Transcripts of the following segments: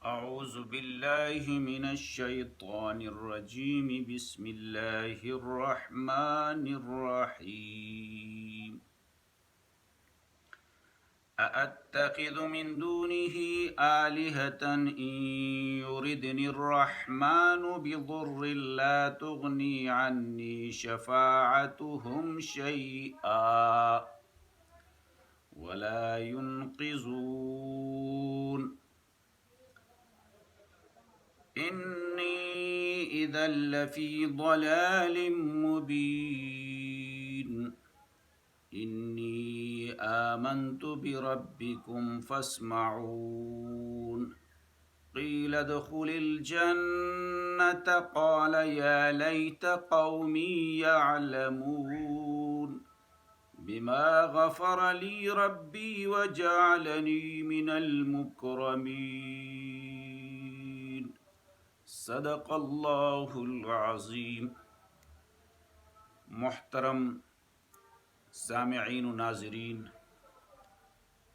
أعوذ بالله من الشيطان الرجيم بسم الله الرحمن الرحيم أأتخذ من دونه آلهة إن يردني الرحمن بضر لا تغني عني شفاعتهم شيئا ولا ينقذون إني إذا لفي ضلال مبين إني آمنت بربكم فاسمعون قيل ادخل الجنة قال يا ليت قومي يعلمون بما غفر لي ربي وجعلني من المكرمين صدق اللہ العظیم۔ محترم سامعین و ناظرین،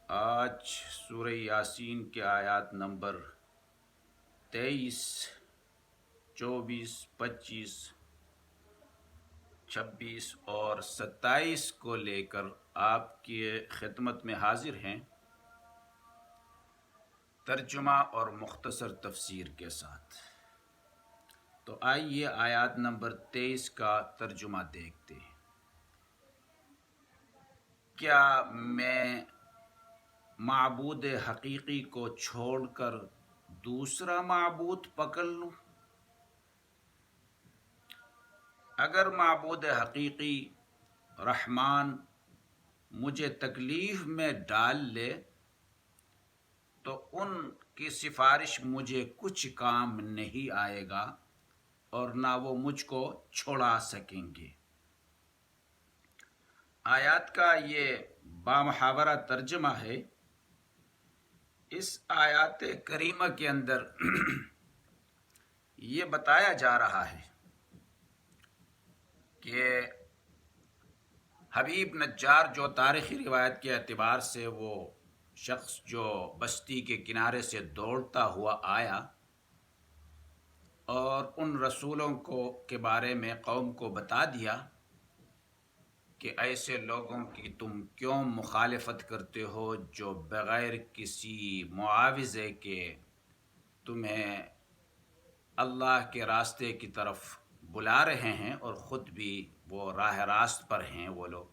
آج سورہ یاسین کے آیات نمبر 23، 24، 25، 26 اور 27 کو لے کر آپ کی خدمت میں حاضر ہیں، ترجمہ اور مختصر تفسیر کے ساتھ۔ تو آئیے آیات نمبر 23 کا ترجمہ دیکھتے ہیں۔ کیا میں معبود حقیقی کو چھوڑ کر دوسرا معبود پکڑ لوں؟ اگر معبود حقیقی رحمان مجھے تکلیف میں ڈال لے تو ان کی سفارش مجھے کچھ کام نہیں آئے گا اور نہ وہ مجھ کو چھوڑا سکیں گے۔ آیات کا یہ بامحاورہ ترجمہ ہے۔ اس آیات کریمہ کے اندر یہ بتایا جا رہا ہے کہ حبیب نجار جو تاریخی روایت کے اعتبار سے وہ شخص جو بستی کے کنارے سے دوڑتا ہوا آیا اور ان رسولوں کے بارے میں قوم کو بتا دیا کہ ایسے لوگوں کی تم کیوں مخالفت کرتے ہو جو بغیر کسی معاوضے کے تمہیں اللہ کے راستے کی طرف بلا رہے ہیں اور خود بھی وہ راہ راست پر ہیں وہ لوگ۔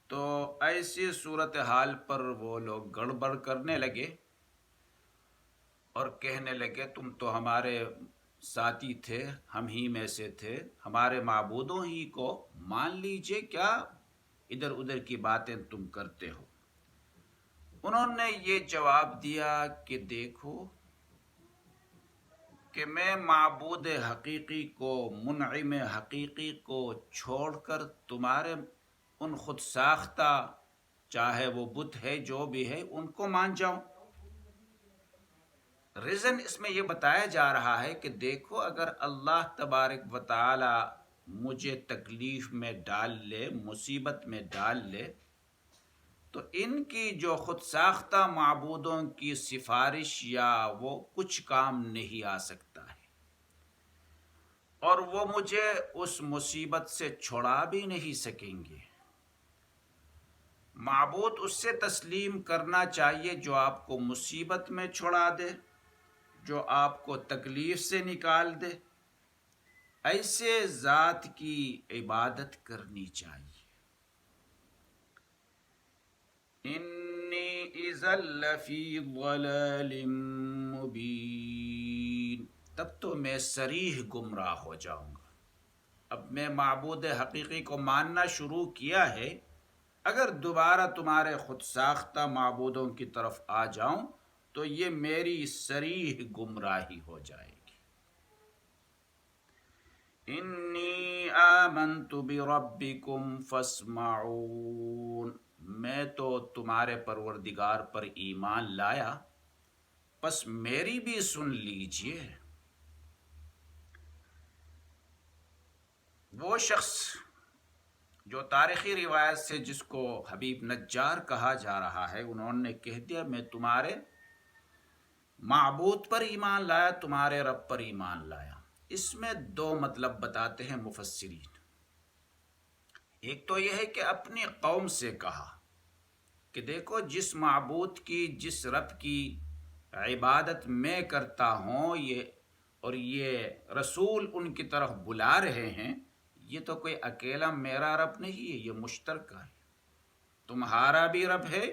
تو ایسی صورتحال پر وہ لوگ گڑبڑ کرنے لگے اور کہنے لگے تم تو ہمارے ساتھی تھے، ہم ہی میں سے تھے، ہمارے معبودوں ہی کو مان لیجئے، کیا ادھر ادھر کی باتیں تم کرتے ہو؟ انہوں نے یہ جواب دیا کہ دیکھو کہ میں معبود حقیقی کو، منعم حقیقی کو چھوڑ کر تمہارے ان خود ساختہ چاہے وہ بت ہے جو بھی ہے ان کو مان جاؤں؟ ریزن اس میں یہ بتایا جا رہا ہے کہ دیکھو اگر اللہ تبارک و تعالی مجھے تکلیف میں ڈال لے، مصیبت میں ڈال لے، تو ان کی جو خود ساختہ معبودوں کی سفارش یا وہ کچھ کام نہیں آ سکتا ہے، اور وہ مجھے اس مصیبت سے چھڑا بھی نہیں سکیں گے۔ معبود اس سے تسلیم کرنا چاہیے جو آپ کو مصیبت میں چھڑا دے، جو آپ کو تکلیف سے نکال دے۔ ایسے ذات کی عبادت کرنی چاہیے۔ انی اذا لفی ضلال مبین، تب تو میں صریح گمراہ ہو جاؤں گا۔ اب میں معبود حقیقی کو ماننا شروع کیا ہے، اگر دوبارہ تمہارے خود ساختہ معبودوں کی طرف آ جاؤں تو یہ میری صریح گمراہی ہو جائے گی۔ انی آمنت بربکم فاسمعون، میں تو تمہارے پروردگار پر ایمان لایا، پس میری بھی سن لیجئے۔ وہ شخص جو تاریخی روایت سے جس کو حبیب نجار کہا جا رہا ہے، انہوں نے کہہ دیا میں تمہارے معبود پر ایمان لایا، تمہارے رب پر ایمان لایا۔ اس میں دو مطلب بتاتے ہیں مفسرین۔ ایک تو یہ ہے کہ اپنی قوم سے کہا کہ دیکھو جس معبود کی، جس رب کی عبادت میں کرتا ہوں، یہ رسول ان کی طرف بلا رہے ہیں، یہ تو کوئی اکیلا میرا رب نہیں ہے، یہ مشترکہ ہے، تمہارا بھی رب ہے،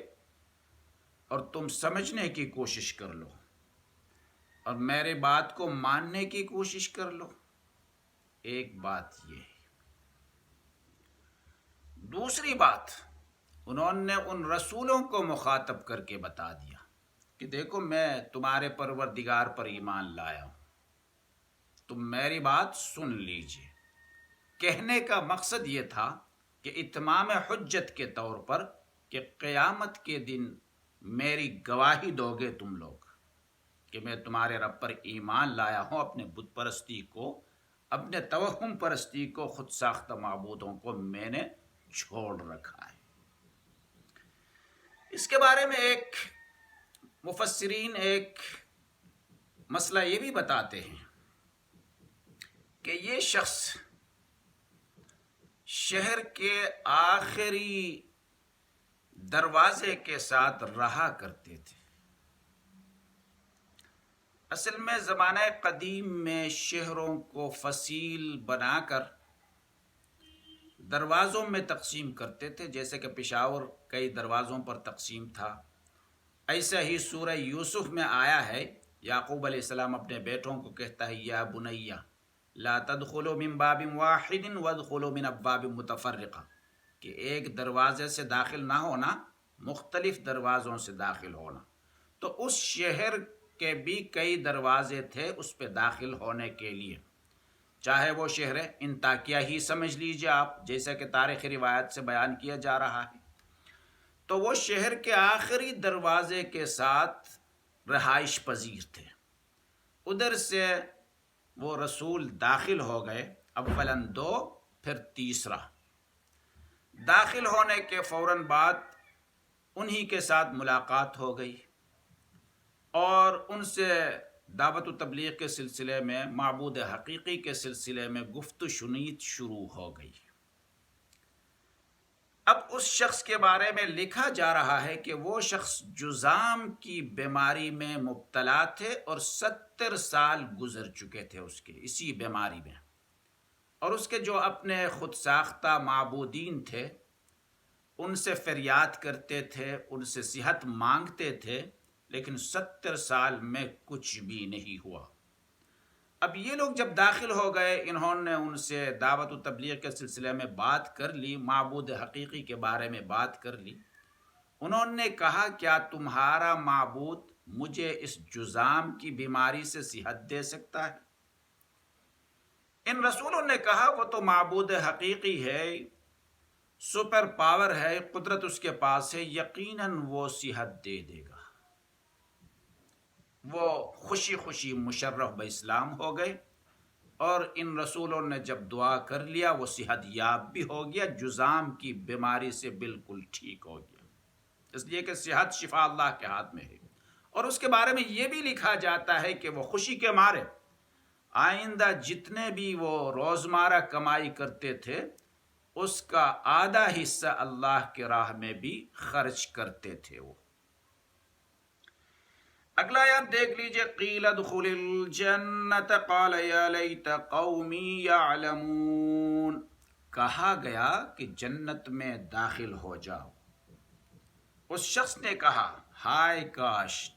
اور تم سمجھنے کی کوشش کر لو اور میرے بات کو ماننے کی کوشش کر لو۔ ایک بات یہ ہے۔ دوسری بات، انہوں نے ان رسولوں کو مخاطب کر کے بتا دیا کہ دیکھو میں تمہارے پروردگار پر ایمان لایا ہوں، تم میری بات سن لیجئے۔ کہنے کا مقصد یہ تھا کہ اتمام حجت کے طور پر کہ قیامت کے دن میری گواہی دو گے تم لوگ کہ میں تمہارے رب پر ایمان لایا ہوں، اپنے بت پرستی کو، اپنے توہم پرستی کو، خود ساختہ معبودوں کو میں نے چھوڑ رکھا ہے۔ اس کے بارے میں ایک مفسرین ایک مسئلہ یہ بھی بتاتے ہیں کہ یہ شخص شہر کے آخری دروازے کے ساتھ رہا کرتے تھے۔ اصل میں زمانہ قدیم میں شہروں کو فصیل بنا کر دروازوں میں تقسیم کرتے تھے، جیسے کہ پشاور کئی دروازوں پر تقسیم تھا۔ ایسا ہی سورہ یوسف میں آیا ہے، یعقوب علیہ السلام اپنے بیٹوں کو کہتا ہے یا بنیا لا تدخلوا من باب واحد وادخلوا من ابواب متفرقہ، کہ ایک دروازے سے داخل نہ ہونا، مختلف دروازوں سے داخل ہونا۔ تو اس شہر کے بھی کئی دروازے تھے اس پہ داخل ہونے کے لیے، چاہے وہ شہر انطاکیہ ہی سمجھ لیجیے آپ، جیسا کہ تاریخی روایت سے بیان کیا جا رہا ہے۔ تو وہ شہر کے آخری دروازے کے ساتھ رہائش پذیر تھے۔ ادھر سے وہ رسول داخل ہو گئے، اولاً دو پھر تیسرا۔ داخل ہونے کے فوراً بعد انہی کے ساتھ ملاقات ہو گئی اور ان سے دعوت و تبلیغ کے سلسلے میں، معبود حقیقی کے سلسلے میں گفت و شنید شروع ہو گئی۔ اب اس شخص کے بارے میں لکھا جا رہا ہے کہ وہ شخص جذام کی بیماری میں مبتلا تھے اور 70 سال گزر چکے تھے اس کے اسی بیماری میں، اور اس کے جو اپنے خود ساختہ معبودین تھے ان سے فریاد کرتے تھے، ان سے صحت مانگتے تھے، لیکن 70 سال میں کچھ بھی نہیں ہوا۔ اب یہ لوگ جب داخل ہو گئے، انہوں نے ان سے دعوت و تبلیغ کے سلسلے میں بات کر لی، معبود حقیقی کے بارے میں بات کر لی۔ انہوں نے کہا کیا تمہارا معبود مجھے اس جذام کی بیماری سے صحت دے سکتا ہے؟ ان رسولوں نے کہا وہ تو معبود حقیقی ہے، سپر پاور ہے، قدرت اس کے پاس ہے، یقیناً وہ صحت دے دے گا۔ وہ خوشی خوشی مشرف باسلام ہو گئے، اور ان رسولوں نے جب دعا کر لیا وہ صحت یاب بھی ہو گیا، جذام کی بیماری سے بالکل ٹھیک ہو گیا، اس لیے کہ صحت شفا اللہ کے ہاتھ میں ہے۔ اور اس کے بارے میں یہ بھی لکھا جاتا ہے کہ وہ خوشی کے مارے آئندہ جتنے بھی وہ روزمرہ کمائی کرتے تھے اس کا آدھا حصہ اللہ کے راہ میں بھی خرچ کرتے تھے وہ۔ اگلا آیات دیکھ لیجئے، قیل ادخل الجنت قال یا لیت قومی یعلمون، کہا گیا کہ جنت میں داخل ہو جاؤ۔ اس شخص نے کہا ہائے کاش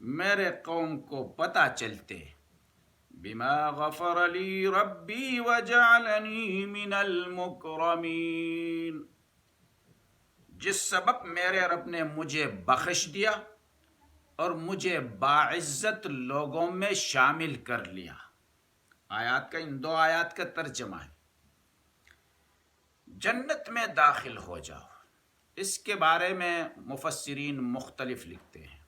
میرے قوم کو پتہ چلتے، بما غفر لی ربی وجعلنی من المکرمین، جس سبب میرے رب نے مجھے بخش دیا اور مجھے باعزت لوگوں میں شامل کر لیا۔ آیات کا، ان دو آیات کا ترجمہ ہے جنت میں داخل ہو جاؤ۔ اس کے بارے میں مفسرین مختلف لکھتے ہیں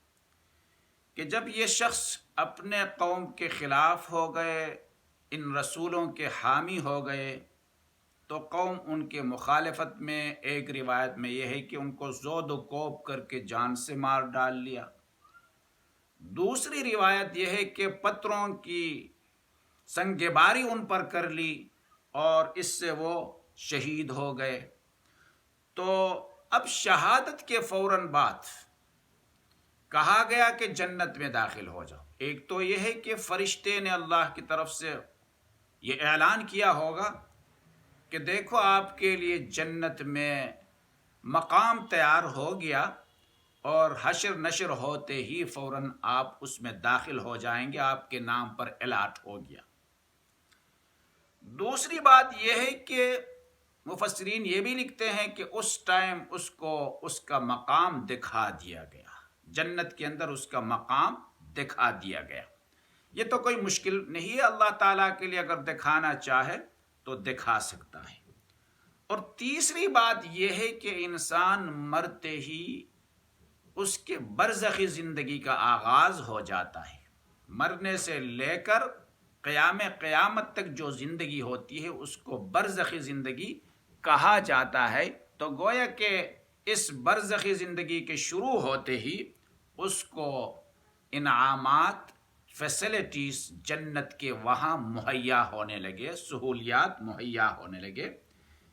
کہ جب یہ شخص اپنے قوم کے خلاف ہو گئے، ان رسولوں کے حامی ہو گئے، تو قوم ان کے مخالفت میں، ایک روایت میں یہ ہے کہ ان کو زود و کوب کر کے جان سے مار ڈال لیا۔ دوسری روایت یہ ہے کہ پتھروں کی سنگباری ان پر کر لی اور اس سے وہ شہید ہو گئے۔ تو اب شہادت کے فوراً بعد کہا گیا کہ جنت میں داخل ہو جاؤ۔ ایک تو یہ ہے کہ فرشتے نے اللہ کی طرف سے یہ اعلان کیا ہوگا کہ دیکھو آپ کے لیے جنت میں مقام تیار ہو گیا، اور حشر نشر ہوتے ہی فوراً آپ اس میں داخل ہو جائیں گے، آپ کے نام پر الاٹ ہو گیا۔ دوسری بات یہ ہے کہ مفسرین یہ بھی لکھتے ہیں کہ اس ٹائم اس کو اس کا مقام دکھا دیا گیا، جنت کے اندر اس کا مقام دکھا دیا گیا۔ یہ تو کوئی مشکل نہیں ہے، اللہ تعالیٰ کے لیے اگر دکھانا چاہے تو دکھا سکتا ہے۔ اور تیسری بات یہ ہے کہ انسان مرتے ہی اس کے برزخی زندگی کا آغاز ہو جاتا ہے۔ مرنے سے لے کر قیامت تک جو زندگی ہوتی ہے اس کو برزخی زندگی کہا جاتا ہے۔ تو گویا کہ اس برزخی زندگی کے شروع ہوتے ہی اس کو انعامات، فیسلٹیز جنت کے وہاں مہیا ہونے لگے، سہولیات مہیا ہونے لگے۔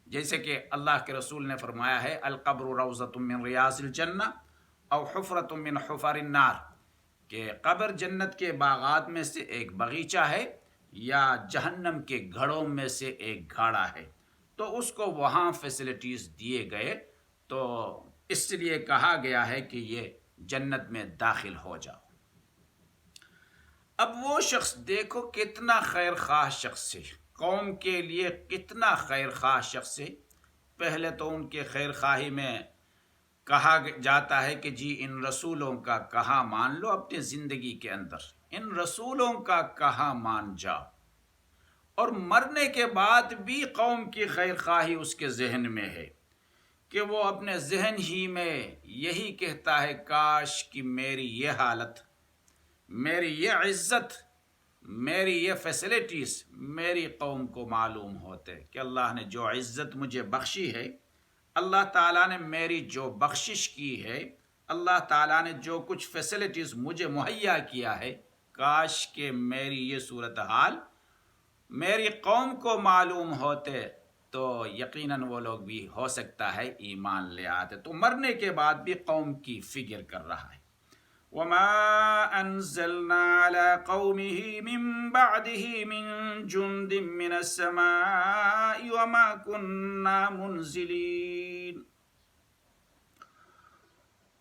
جیسے کہ اللہ کے رسول نے فرمایا ہے القبر روضۃ من ریاض الجنہ او حفرۃ من حفر النار، کہ قبر جنت کے باغات میں سے ایک باغیچہ ہے یا جہنم کے گھڑوں میں سے ایک گھاڑا ہے۔ تو اس کو وہاں فیسلٹیز دیے گئے، تو اس لیے کہا گیا ہے کہ یہ جنت میں داخل ہو جاؤ۔ اب وہ شخص دیکھو کتنا خیر خواہ شخص ہے، قوم کے لیے کتنا خیر خواہ شخص ہے۔ پہلے تو ان کے خیر خواہی میں کہا جاتا ہے کہ جی ان رسولوں کا کہا مان لو اپنی زندگی کے اندر، ان رسولوں کا کہا مان جاؤ۔ اور مرنے کے بعد بھی قوم کی خیر خواہی اس کے ذہن میں ہے کہ وہ اپنے ذہن ہی میں یہی کہتا ہے کاش کہ میری یہ حالت، میری یہ عزت، میری یہ فیسلٹیز میری قوم کو معلوم ہوتے کہ اللہ نے جو عزت مجھے بخشی ہے، اللہ تعالیٰ نے میری جو بخشش کی ہے، اللہ تعالیٰ نے جو کچھ فیسلٹیز مجھے مہیا کیا ہے، کاش کہ میری یہ صورتحال میری قوم کو معلوم ہوتے تو یقیناً وہ لوگ بھی ہو سکتا ہے ایمان لے آتے۔ تو مرنے کے بعد بھی قوم کی فکر کر رہا ہے۔ وَمَا أَنزَلْنَا عَلَىٰ قَوْمِهِ مِن بَعْدِهِ مِن جُندٍ مِّنَ السَّمَاءِ وَمَا كُنَّا مُنزِلِينَ۔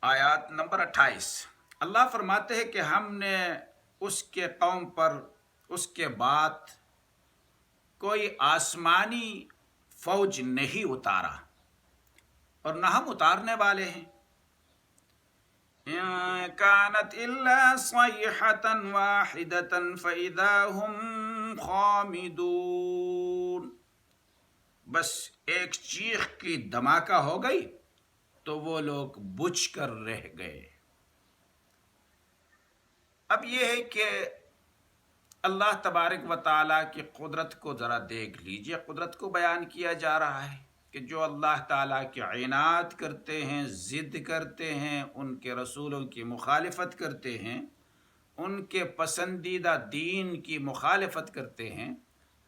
آیات نمبر 28۔ اللہ فرماتے ہیں کہ ہم نے اس کے قوم پر اس کے بعد کوئی آسمانی فوج نہیں اتارا، اور نہ ہم اتارنے والے ہیں۔ إِن كَانَتْ إِلَّا صَيْحَةً وَاحِدَةً فَإِذَا هُمْ خَامِدُونَ، بس ایک چیخ کی دھماکہ ہو گئی تو وہ لوگ بجھ کر رہ گئے۔ اب یہ ہے کہ اللہ تبارک و تعالیٰ کی قدرت کو ذرا دیکھ لیجئے۔ قدرت کو بیان کیا جا رہا ہے کہ جو اللہ تعالیٰ کی عنایت کرتے ہیں، ضد کرتے ہیں، ان کے رسولوں کی مخالفت کرتے ہیں، ان کے پسندیدہ دین کی مخالفت کرتے ہیں،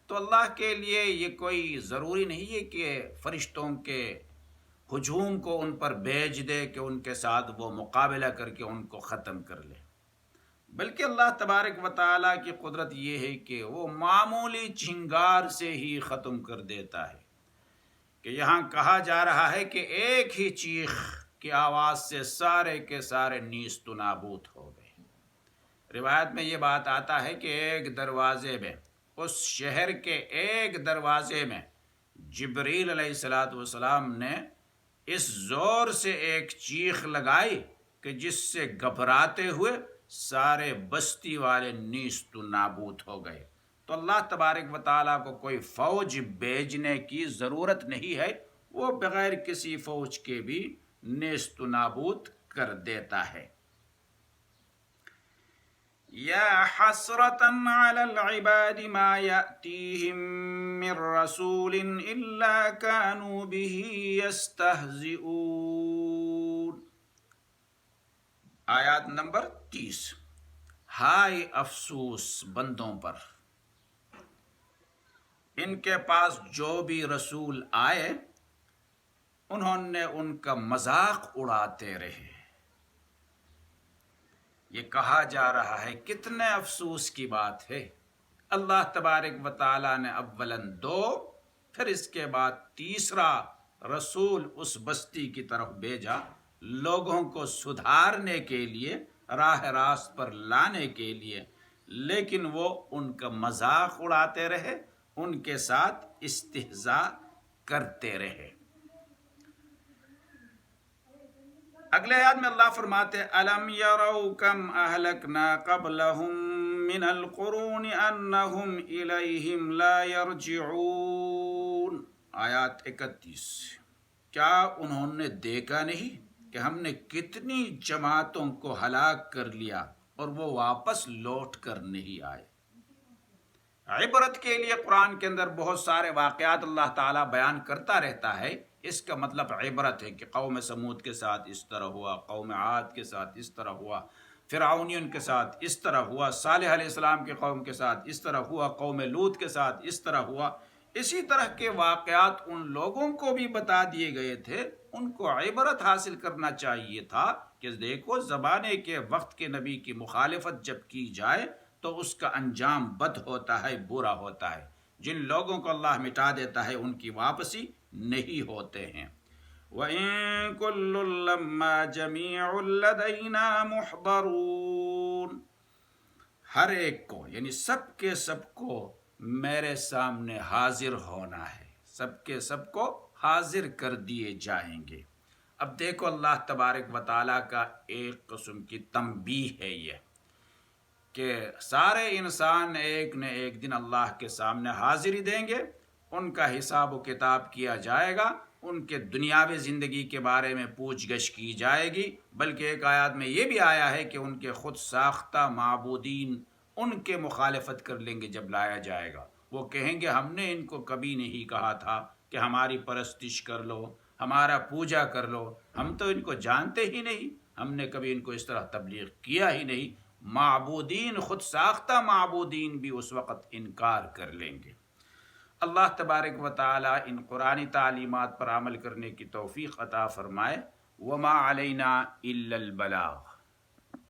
تو اللہ کے لیے یہ کوئی ضروری نہیں ہے کہ فرشتوں کے ہجوم کو ان پر بھیج دے کہ ان کے ساتھ وہ مقابلہ کر کے ان کو ختم کر لے، بلکہ اللہ تبارک و تعالیٰ کی قدرت یہ ہے کہ وہ معمولی چنگار سے ہی ختم کر دیتا ہے۔ کہ یہاں کہا جا رہا ہے کہ ایک ہی چیخ کی آواز سے سارے کے سارے نیست و نابود ہو گئے۔ روایت میں یہ بات آتا ہے کہ ایک دروازے میں، اس شہر کے ایک دروازے میں جبریل علیہ السلام نے اس زور سے ایک چیخ لگائی کہ جس سے گھبراتے ہوئے سارے بستی والے نیست و نابود ہو گئے۔ تو اللہ تبارک و تعالیٰ کو کوئی فوج بھیجنے کی ضرورت نہیں ہے، وہ بغیر کسی فوج کے بھی نیست و نابود کر دیتا ہے۔ یا حسرة علی العباد ما یأتیہم من رسول الا كانوا به یستہزئون۔ آیات نمبر 30۔ ہائے افسوس بندوں پر، ان کے پاس جو بھی رسول آئے انہوں نے ان کا مذاق اڑاتے رہے۔ یہ کہا جا رہا ہے کتنے افسوس کی بات ہے، اللہ تبارک و تعالیٰ نے اولاً 2 پھر اس کے بعد تیسرا رسول اس بستی کی طرف بھیجا لوگوں کو سدھارنے کے لیے، راہ راست پر لانے کے لیے، لیکن وہ ان کا مذاق اڑاتے رہے، ان کے ساتھ استہزاء کرتے رہے۔ اگلے آیات میں اللہ فرماتے الم یروا کم اہلکنا قبلہم من القرون انہم الیہم لا یرجعون۔ آیات 31، کیا انہوں نے دیکھا نہیں کہ ہم نے کتنی جماعتوں کو ہلاک کر لیا اور وہ واپس لوٹ کر نہیں آئے۔ عبرت کے لیے قرآن کے اندر بہت سارے واقعات اللہ تعالیٰ بیان کرتا رہتا ہے، اس کا مطلب عبرت ہے کہ قوم سمود کے ساتھ اس طرح ہوا، قوم عاد کے ساتھ اس طرح ہوا، فرعونین کے ساتھ اس طرح ہوا، صالح علیہ السلام کے قوم کے ساتھ اس طرح ہوا، قوم لوط کے ساتھ اس طرح ہوا۔ اسی طرح کے واقعات ان لوگوں کو بھی بتا دیے گئے تھے، ان کو عبرت حاصل کرنا چاہیے تھا کہ دیکھو زمانے کے وقت کے نبی کی مخالفت جب کی جائے تو اس کا انجام بد ہوتا ہے، برا ہوتا ہے۔ جن لوگوں کو اللہ مٹا دیتا ہے ان کی واپسی نہیں ہوتے ہیں۔ وَإِن كُلٌّ لَّمَّا جَمِيعٌ لَّدَيْنَا مُحْضَرُونَ، ہر ایک کو یعنی سب کے سب کو میرے سامنے حاضر ہونا ہے، سب کے سب کو حاضر کر دیے جائیں گے۔ اب دیکھو اللہ تبارک و تعالیٰ کا ایک قسم کی تنبیہ ہے یہ کہ سارے انسان ایک نہ ایک دن اللہ کے سامنے حاضری دیں گے، ان کا حساب و کتاب کیا جائے گا، ان کے دنیاوی زندگی کے بارے میں پوچھ گچھ کی جائے گی، بلکہ ایک آیات میں یہ بھی آیا ہے کہ ان کے خود ساختہ معبودین ان کے مخالفت کر لیں گے جب لایا جائے گا۔ وہ کہیں گے ہم نے ان کو کبھی نہیں کہا تھا کہ ہماری پرستش کر لو، ہمارا پوجا کر لو، ہم تو ان کو جانتے ہی نہیں، ہم نے کبھی ان کو اس طرح تبلیغ کیا ہی نہیں۔ معبودین، خود ساختہ معبودین بھی اس وقت انکار کر لیں گے۔ اللہ تبارک و تعالی ان قرآنی تعلیمات پر عمل کرنے کی توفیق عطا فرمائے۔ وما علینا الا البلاغ۔